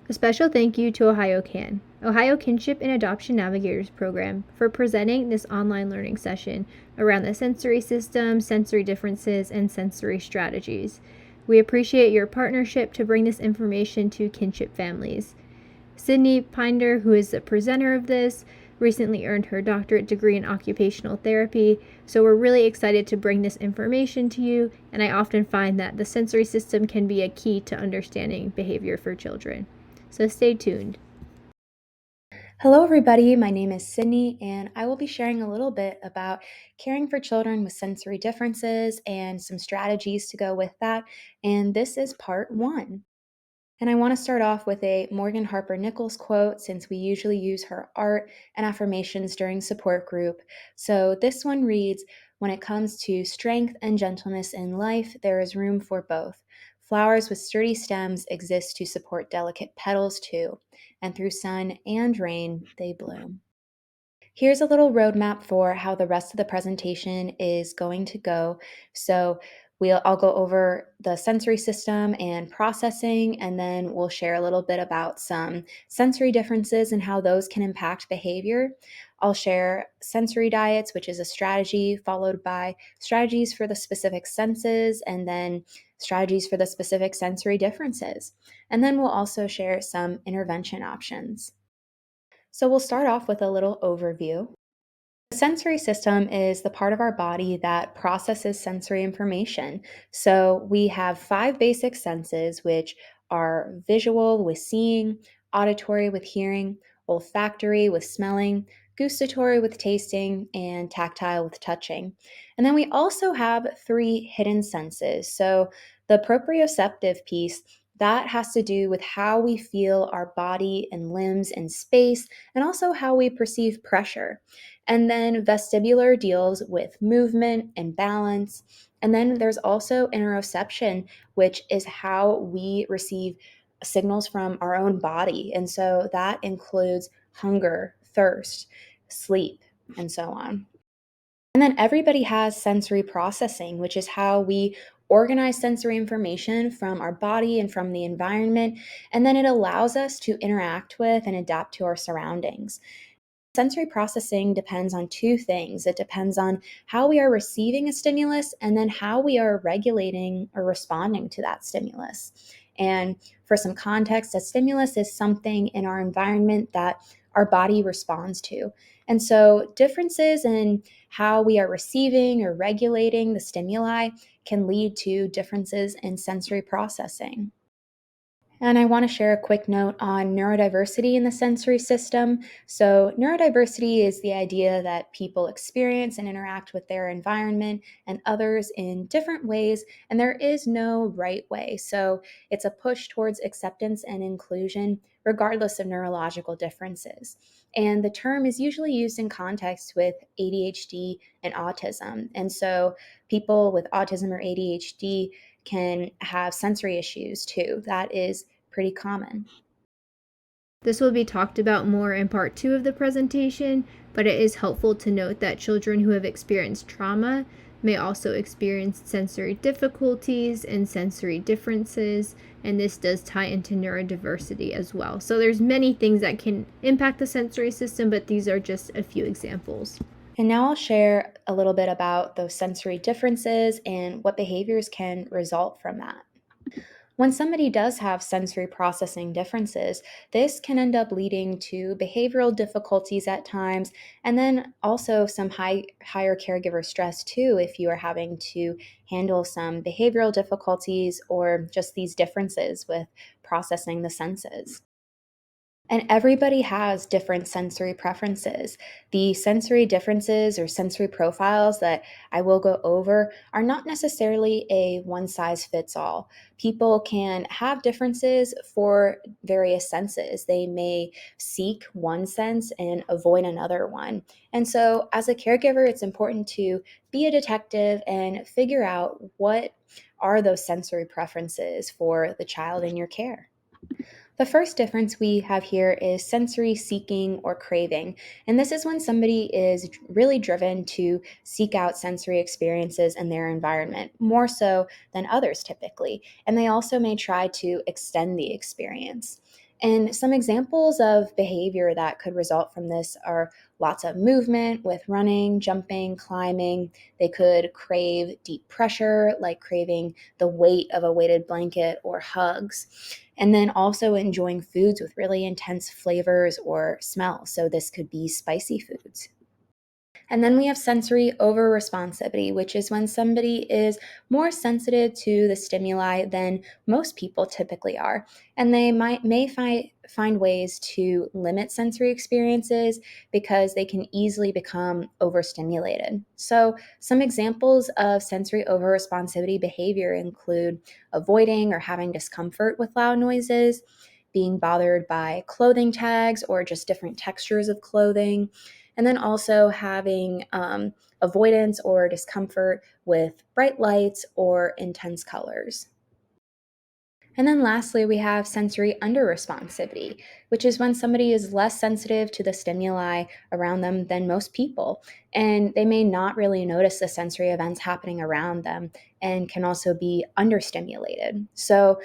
A special thank you to OhioKAN, Ohio Kinship and Adoption Navigators program, for presenting this online learning session around the sensory system, sensory differences, and sensory strategies. We appreciate your partnership to bring this information to kinship families. Sydney Pinder, who is the presenter of this, recently earned her doctorate degree in occupational therapy, so we're really excited to bring this information to you, and I often find that the sensory system can be a key to understanding behavior for children. So stay tuned. Hello, everybody. My name is Sydney, and I will be sharing a little bit about caring for children with sensory differences and some strategies to go with that. And this is part one. And I want to start off with a Morgan Harper Nichols quote since we usually use her art and affirmations during support group. So this one reads, "When it comes to strength and gentleness in life, there is room for both. Flowers with sturdy stems exist to support delicate petals too, and through sun and rain, they bloom." Here's a little roadmap for how the rest of the presentation is going to go. So I'll go over the sensory system and processing, and then we'll share a little bit about some sensory differences and how those can impact behavior. I'll share sensory diets, which is a strategy, followed by strategies for the specific senses, and then strategies for the specific sensory differences. And then we'll also share some intervention options. So we'll start off with a little overview. The sensory system is the part of our body that processes sensory information. So we have five basic senses, which are visual with seeing, auditory with hearing, olfactory with smelling, gustatory with tasting, and tactile with touching. And then we also have three hidden senses. So the proprioceptive piece, that has to do with how we feel our body and limbs in space, and also how we perceive pressure. And then vestibular deals with movement and balance. And then there's also interoception, which is how we receive signals from our own body. And so that includes hunger, thirst, sleep, and so on. And then everybody has sensory processing, which is how we organize sensory information from our body and from the environment. And then it allows us to interact with and adapt to our surroundings. Sensory processing depends on two things. It depends on how we are receiving a stimulus and then how we are regulating or responding to that stimulus. And for some context, a stimulus is something in our environment that our body responds to. And so differences in how we are receiving or regulating the stimuli can lead to differences in sensory processing. And I want to share a quick note on neurodiversity in the sensory system. So, neurodiversity is the idea that people experience and interact with their environment and others in different ways, and there is no right way. So, it's a push towards acceptance and inclusion, regardless of neurological differences. And the term is usually used in context with ADHD and autism. And so, people with autism or ADHD can have sensory issues too. That is pretty common. This will be talked about more in part 2 of the presentation, but it is helpful to note that children who have experienced trauma may also experience sensory difficulties and sensory differences, and this does tie into neurodiversity as well. So there's many things that can impact the sensory system, but these are just a few examples. And now I'll share a little bit about those sensory differences and what behaviors can result from that. When somebody does have sensory processing differences, this can end up leading to behavioral difficulties at times, and then also some higher caregiver stress too, if you are having to handle some behavioral difficulties or just these differences with processing the senses. And everybody has different sensory preferences. The sensory differences or sensory profiles that I will go over are not necessarily a one size fits all. People can have differences for various senses. They may seek one sense and avoid another one. And so, as a caregiver, it's important to be a detective and figure out what are those sensory preferences for the child in your care. The first difference we have here is sensory seeking or craving. And this is when somebody is really driven to seek out sensory experiences in their environment, more so than others typically. And they also may try to extend the experience. And some examples of behavior that could result from this are lots of movement with running, jumping, climbing. They could crave deep pressure, like craving the weight of a weighted blanket or hugs. And then also enjoying foods with really intense flavors or smells. So this could be spicy foods. And then we have sensory overresponsivity, which is when somebody is more sensitive to the stimuli than most people typically are. And they may find ways to limit sensory experiences because they can easily become overstimulated. So, some examples of sensory overresponsivity behavior include avoiding or having discomfort with loud noises, being bothered by clothing tags or just different textures of clothing, and then also having avoidance or discomfort with bright lights or intense colors. And then lastly, we have sensory underresponsivity, which is when somebody is less sensitive to the stimuli around them than most people. And they may not really notice the sensory events happening around them and can also be understimulated. So,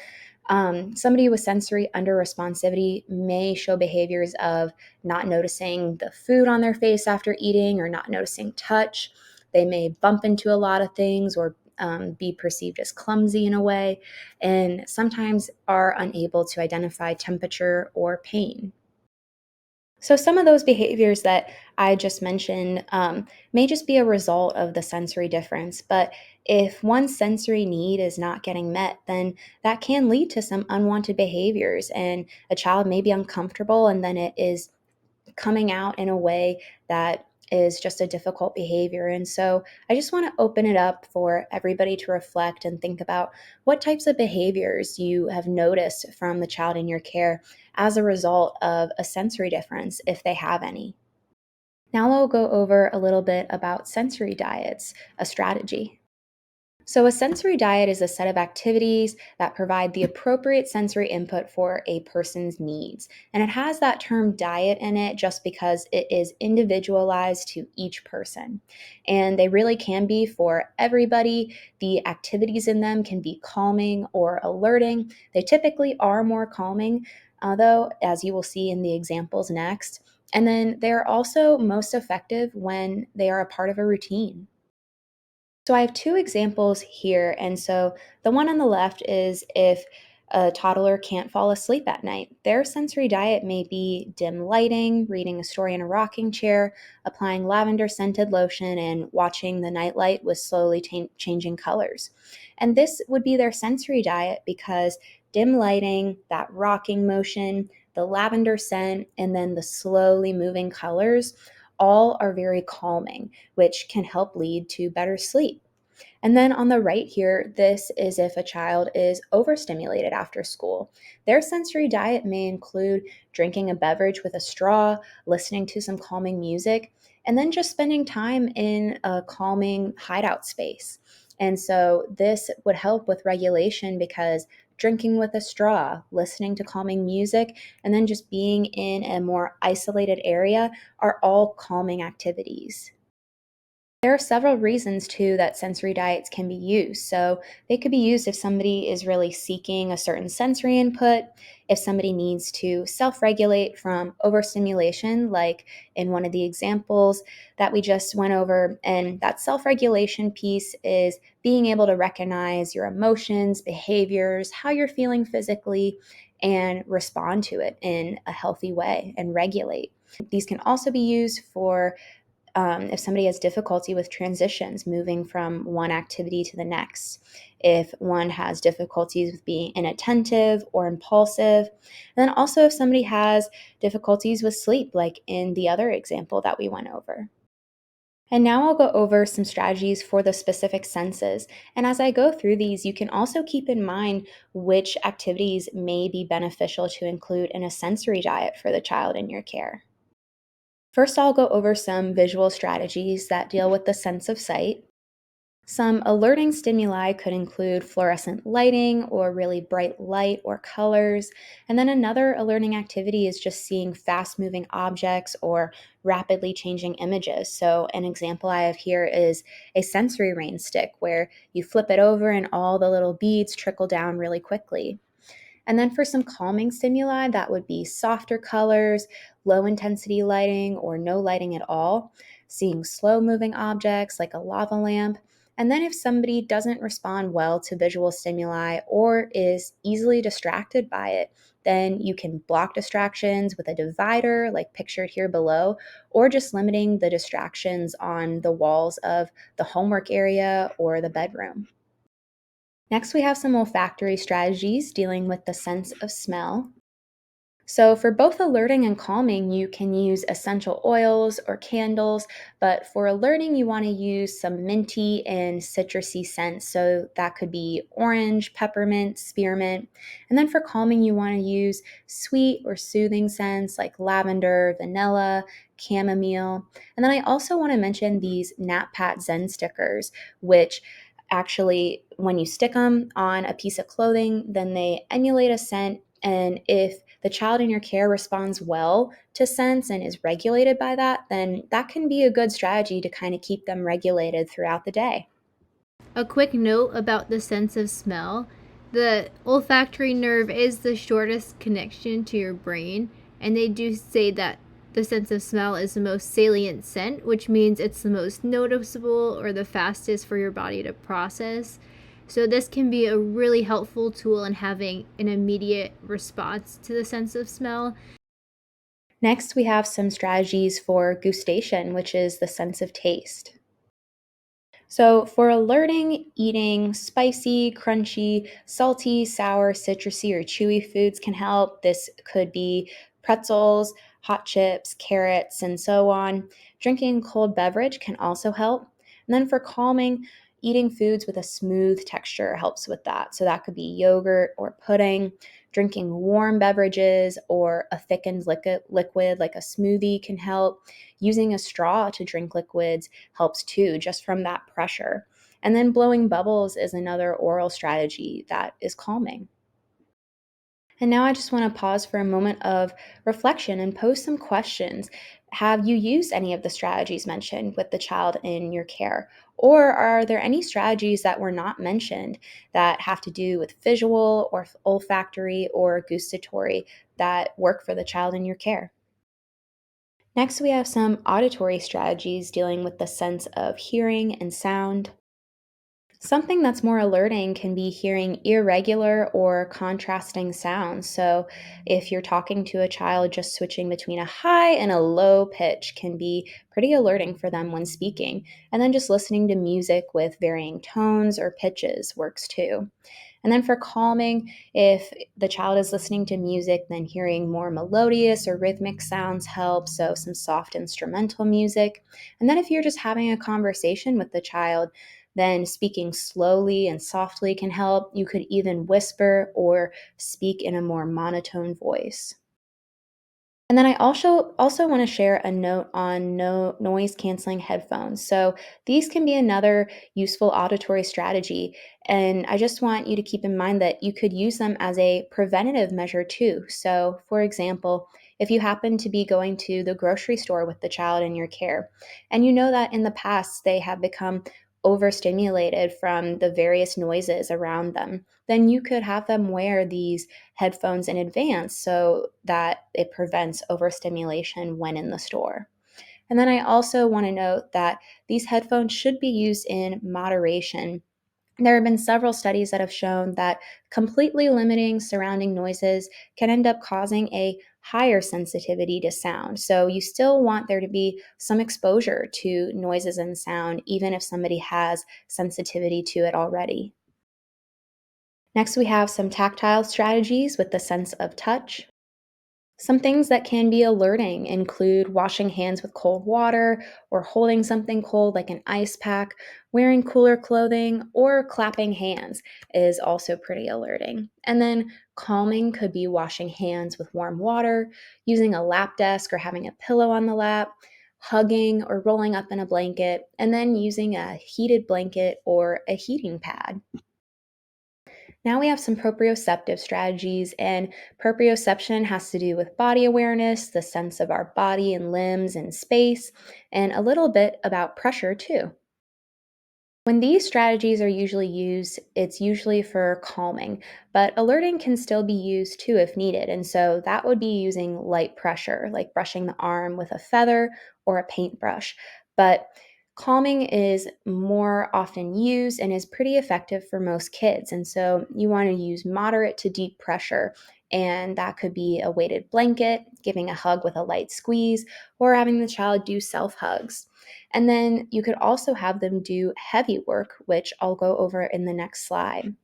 somebody with sensory underresponsivity may show behaviors of not noticing the food on their face after eating or not noticing touch. They may bump into a lot of things or be perceived as clumsy in a way, and sometimes are unable to identify temperature or pain. So, some of those behaviors that I just mentioned may just be a result of the sensory difference. But if one sensory need is not getting met, then that can lead to some unwanted behaviors. And a child may be uncomfortable, and then it is coming out in a way that is just a difficult behavior. And so I just want to open it up for everybody to reflect and think about what types of behaviors you have noticed from the child in your care as a result of a sensory difference, if they have any. Now I'll go over a little bit about sensory diets, a strategy. So, a sensory diet is a set of activities that provide the appropriate sensory input for a person's needs. And it has that term diet in it just because it is individualized to each person. And they really can be for everybody. The activities in them can be calming or alerting. They typically are more calming, though, as you will see in the examples next. And then they're also most effective when they are a part of a routine. So I have two examples here. And so the one on the left is if a toddler can't fall asleep at night. Their sensory diet may be dim lighting, reading a story in a rocking chair, applying lavender scented lotion, and watching the nightlight with slowly changing colors. And this would be their sensory diet because dim lighting, that rocking motion, the lavender scent, and then the slowly moving colors all are very calming, which can help lead to better sleep. And then on the right here, this is if a child is overstimulated after school. Their sensory diet may include drinking a beverage with a straw, listening to some calming music, and then just spending time in a calming hideout space. And so this would help with regulation because drinking with a straw, listening to calming music, and then just being in a more isolated area are all calming activities. There are several reasons too that sensory diets can be used. So they could be used if somebody is really seeking a certain sensory input, if somebody needs to self regulate from overstimulation, like in one of the examples that we just went over. And that self regulation piece is being able to recognize your emotions, behaviors, how you're feeling physically, and respond to it in a healthy way and regulate. These can also be used for if somebody has difficulty with transitions, moving from one activity to the next, if one has difficulties with being inattentive or impulsive, and then also if somebody has difficulties with sleep, like in the other example that we went over. And now I'll go over some strategies for the specific senses. And as I go through these, you can also keep in mind which activities may be beneficial to include in a sensory diet for the child in your care. First, I'll go over some visual strategies that deal with the sense of sight. Some alerting stimuli could include fluorescent lighting or really bright light or colors. And then another alerting activity is just seeing fast moving objects or rapidly changing images. So, an example I have here is a sensory rain stick where you flip it over and all the little beads trickle down really quickly. And then for some calming stimuli, that would be softer colors, low intensity lighting, or no lighting at all, seeing slow moving objects like a lava lamp. And then if somebody doesn't respond well to visual stimuli or is easily distracted by it, then you can block distractions with a divider, like pictured here below, or just limiting the distractions on the walls of the homework area or the bedroom. Next, we have some olfactory strategies dealing with the sense of smell. So, for both alerting and calming, you can use essential oils or candles, but for alerting, you want to use some minty and citrusy scents. So, that could be orange, peppermint, spearmint. And then for calming, you want to use sweet or soothing scents like lavender, vanilla, chamomile. And then I also want to mention these Nap Pat Zen stickers, which actually, when you stick them on a piece of clothing, then they emulate a scent. And if the child in your care responds well to scents and is regulated by that, then that can be a good strategy to kind of keep them regulated throughout the day. A quick note about the sense of smell: the olfactory nerve is the shortest connection to your brain, and they do say that the sense of smell is the most salient scent, which means it's the most noticeable or the fastest for your body to process. So, this can be a really helpful tool in having an immediate response to the sense of smell. Next, we have some strategies for gustation, which is the sense of taste. So, for alerting, eating spicy, crunchy, salty, sour, citrusy, or chewy foods can help. This could be pretzels, hot chips, carrots, and so on. Drinking cold beverage can also help. And then for calming, eating foods with a smooth texture helps with that. So, that could be yogurt or pudding. Drinking warm beverages or a thickened liquid like a smoothie can help. Using a straw to drink liquids helps too, just from that pressure. And then blowing bubbles is another oral strategy that is calming. And now I just want to pause for a moment of reflection and pose some questions. Have you used any of the strategies mentioned with the child in your care? Or are there any strategies that were not mentioned that have to do with visual or olfactory or gustatory that work for the child in your care? Next, we have some auditory strategies dealing with the sense of hearing and sound. Something that's more alerting can be hearing irregular or contrasting sounds. So, if you're talking to a child, just switching between a high and a low pitch can be pretty alerting for them when speaking. And then just listening to music with varying tones or pitches works too. And then for calming, if the child is listening to music, then hearing more melodious or rhythmic sounds help. So, some soft instrumental music. And then if you're just having a conversation with the child, then speaking slowly and softly can help. You could even whisper or speak in a more monotone voice. And then I also want to share a note on no noise canceling headphones. So these can be another useful auditory strategy. And I just want you to keep in mind that you could use them as a preventative measure too. So for example, if you happen to be going to the grocery store with the child in your care, and you know that in the past they have become overstimulated from the various noises around them, then you could have them wear these headphones in advance so that it prevents overstimulation when in the store. And then I also want to note that these headphones should be used in moderation. There have been several studies that have shown that completely limiting surrounding noises can end up causing a higher sensitivity to sound. So you still want there to be some exposure to noises and sound, even if somebody has sensitivity to it already. Next, we have some tactile strategies with the sense of touch. Some things that can be alerting include washing hands with cold water or holding something cold like an ice pack, wearing cooler clothing, or clapping hands is also pretty alerting. And then calming could be washing hands with warm water, using a lap desk or having a pillow on the lap, hugging or rolling up in a blanket, and then using a heated blanket or a heating pad. Now we have some proprioceptive strategies, and proprioception has to do with body awareness, the sense of our body and limbs and space, and a little bit about pressure too. When these strategies are usually used, it's usually for calming, but alerting can still be used too if needed. And so that would be using light pressure, like brushing the arm with a feather or a paintbrush. But calming is more often used and is pretty effective for most kids. And so you want to use moderate to deep pressure. And that could be a weighted blanket, giving a hug with a light squeeze, or having the child do self hugs. And then you could also have them do heavy work, which I'll go over in the next slide.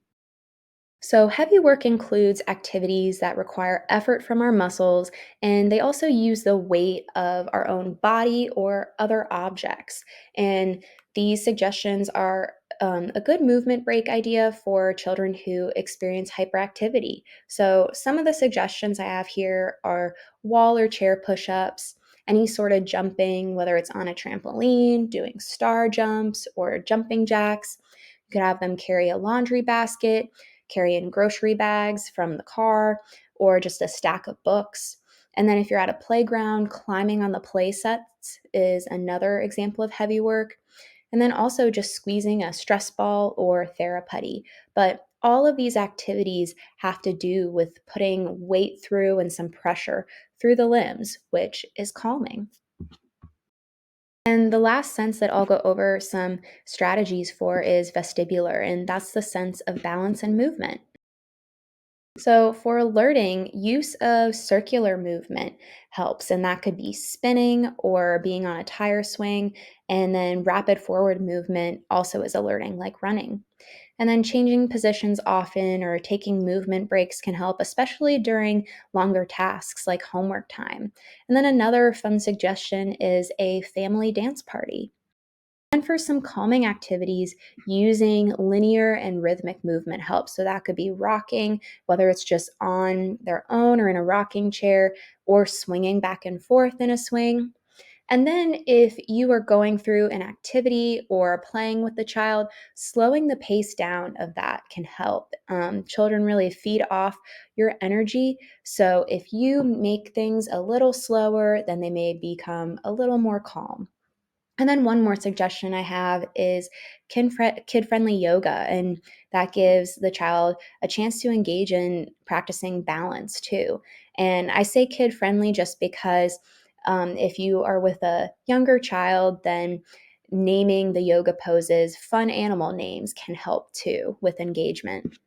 So, heavy work includes activities that require effort from our muscles, and they also use the weight of our own body or other objects. And these suggestions are a good movement break idea for children who experience hyperactivity. So, some of the suggestions I have here are wall or chair push ups, any sort of jumping, whether it's on a trampoline, doing star jumps, or jumping jacks. You could have them carry a laundry basket, carry in grocery bags from the car, or just a stack of books. And then if you're at a playground, climbing on the play sets is another example of heavy work. And then also just squeezing a stress ball or therapy. But all of these activities have to do with putting weight through and some pressure through the limbs, which is calming. And the last sense that I'll go over some strategies for is vestibular, and that's the sense of balance and movement. So, for alerting, use of circular movement helps, and that could be spinning or being on a tire swing. And then rapid forward movement also is alerting, like running. And then changing positions often or taking movement breaks can help, especially during longer tasks like homework time. And then another fun suggestion is a family dance party. And for some calming activities, using linear and rhythmic movement helps. So that could be rocking, whether it's just on their own or in a rocking chair, or swinging back and forth in a swing. And then, if you are going through an activity or playing with the child, slowing the pace down of that can help. Children really feed off your energy. So, if you make things a little slower, then they may become a little more calm. And then one more suggestion I have is kid friendly yoga, and that gives the child a chance to engage in practicing balance too. And I say kid friendly just because if you are with a younger child, then naming the yoga poses fun animal names can help too with engagement.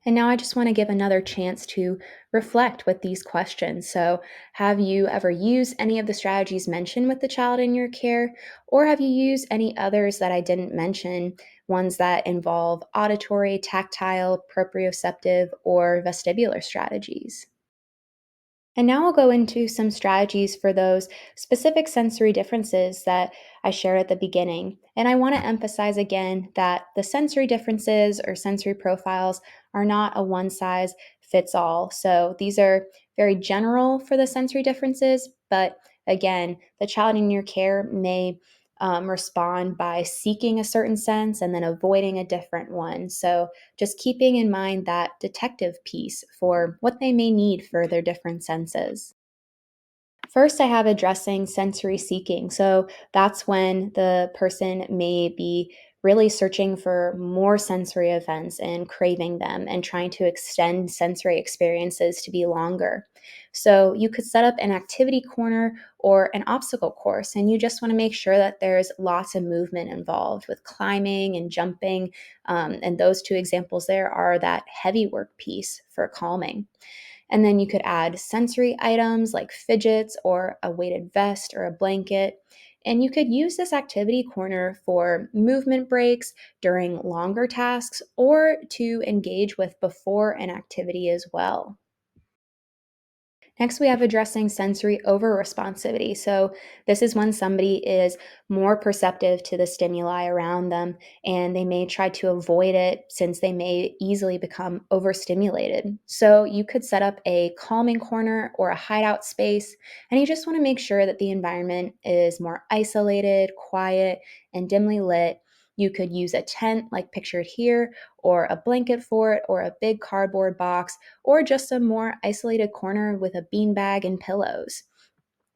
And now I just want to give another chance to reflect with these questions. So, have you ever used any of the strategies mentioned with the child in your care? Or have you used any others that I didn't mention, ones that involve auditory, tactile, proprioceptive, or vestibular strategies? And now I'll go into some strategies for those specific sensory differences that I shared at the beginning. And I want to emphasize again that the sensory differences or sensory profiles are not a one size fits all. So these are very general for the sensory differences, but again, the child in your care may respond by seeking a certain sense and then avoiding a different one. So just keeping in mind that detective piece for what they may need for their different senses. First, I have addressing sensory seeking. So that's when the person may be really searching for more sensory events and craving them and trying to extend sensory experiences to be longer. So you could set up an activity corner or an obstacle course, and you just want to make sure that there's lots of movement involved with climbing and jumping. And those two examples there are that heavy work piece for calming. And then you could add sensory items like fidgets or a weighted vest or a blanket. And you could use this activity corner for movement breaks during longer tasks or to engage with before an activity as well. Next, we have addressing sensory overresponsivity. So, this is when somebody is more perceptive to the stimuli around them and they may try to avoid it since they may easily become overstimulated. So, you could set up a calming corner or a hideout space, and you just want to make sure that the environment is more isolated, quiet, and dimly lit. You could use a tent like pictured here, or a blanket for it, or a big cardboard box, or just a more isolated corner with a beanbag and pillows.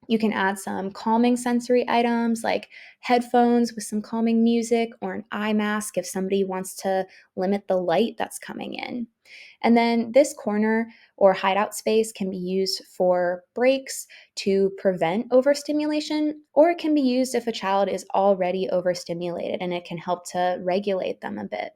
You can add some calming sensory items like headphones with some calming music or an eye mask if somebody wants to limit the light that's coming in. And then this corner or hideout space can be used for breaks to prevent overstimulation, or it can be used if a child is already overstimulated and it can help to regulate them a bit.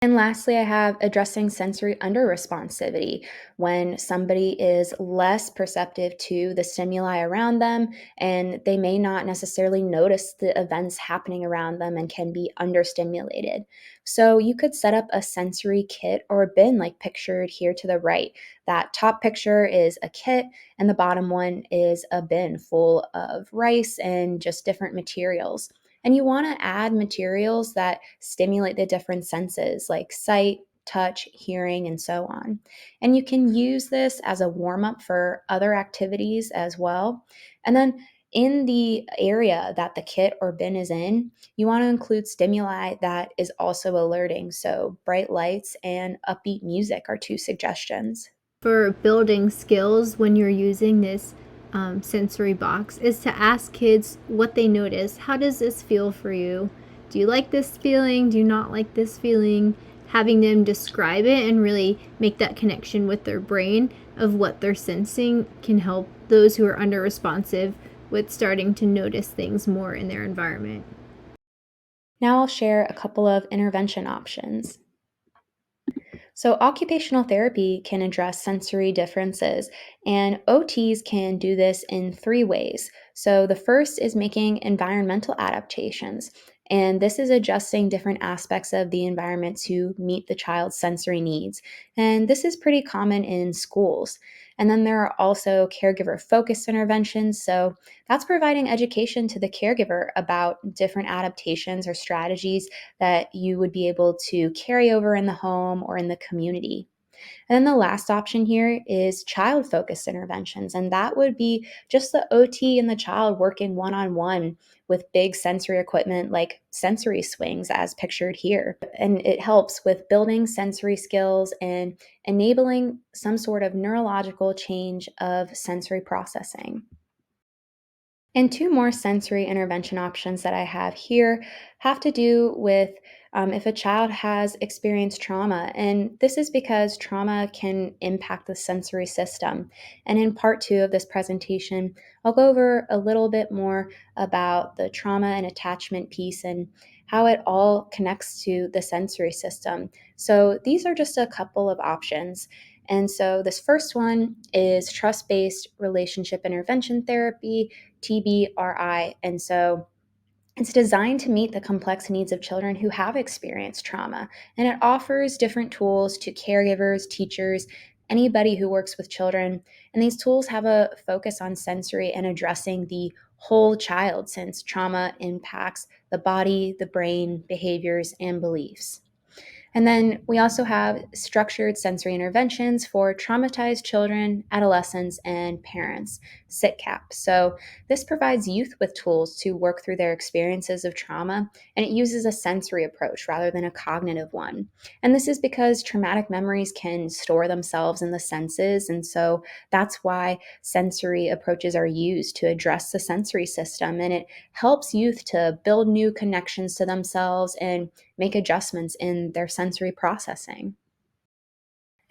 And lastly, I have addressing sensory underresponsivity when somebody is less perceptive to the stimuli around them and they may not necessarily notice the events happening around them and can be understimulated. So you could set up a sensory kit or a bin like pictured here to the right. That top picture is a kit and the bottom one is a bin full of rice and just different materials. And you want to add materials that stimulate the different senses like sight, touch, hearing, and so on. And you can use this as a warm up for other activities as well. And then in the area that the kit or bin is in, you want to include stimuli that is also alerting. So, bright lights and upbeat music are two suggestions. For building skills when you're using this sensory box is to ask kids what they notice. How does this feel for you? Do you like this feeling? Do you not like this feeling? Having them describe it and really make that connection with their brain of what they're sensing can help those who are under responsive with starting to notice things more in their environment. Now I'll share a couple of intervention options. So, occupational therapy can address sensory differences, and OTs can do this in three ways. So, the first is making environmental adaptations, and this is adjusting different aspects of the environment to meet the child's sensory needs. And this is pretty common in schools. And then there are also caregiver focused interventions. So, that's providing education to the caregiver about different adaptations or strategies that you would be able to carry over in the home or in the community. And then the last option here is child focused interventions, and that would be just the OT and the child working one on one with big sensory equipment like sensory swings, as pictured here. And it helps with building sensory skills and enabling some sort of neurological change of sensory processing. And two more sensory intervention options that I have here have to do with if a child has experienced trauma. And this is because trauma can impact the sensory system. And in part two of this presentation, I'll go over a little bit more about the trauma and attachment piece and how it all connects to the sensory system. So these are just a couple of options. And so this first one is trust based relationship intervention therapy, TBRI. And so it's designed to meet the complex needs of children who have experienced trauma. And it offers different tools to caregivers, teachers, anybody who works with children. And these tools have a focus on sensory and addressing the whole child since trauma impacts the body, the brain, behaviors, and beliefs. And then we also have structured sensory interventions for traumatized children, adolescents, and parents, SITCAP. So this provides youth with tools to work through their experiences of trauma, and it uses a sensory approach rather than a cognitive one. And this is because traumatic memories can store themselves in the senses, and so that's why sensory approaches are used to address the sensory system, and it helps youth to build new connections to themselves and make adjustments in their sensory processing.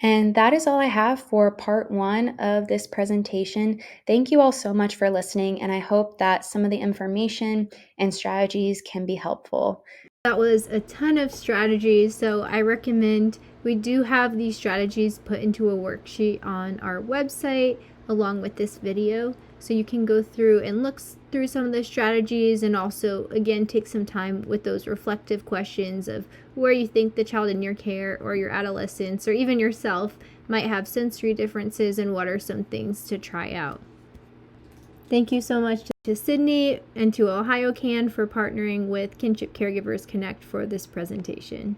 And that is all I have for part one of this presentation. Thank you all so much for listening, and I hope that some of the information and strategies can be helpful. That was a ton of strategies, so I recommend we do have these strategies put into a worksheet on our website along with this video, so you can go through and look through some of the strategies and also again take some time with those reflective questions of where you think the child in your care or your adolescents or even yourself might have sensory differences and what are some things to try out. Thank you so much to Sydney and to OhioKAN for partnering with Kinship Caregivers Connect for this presentation.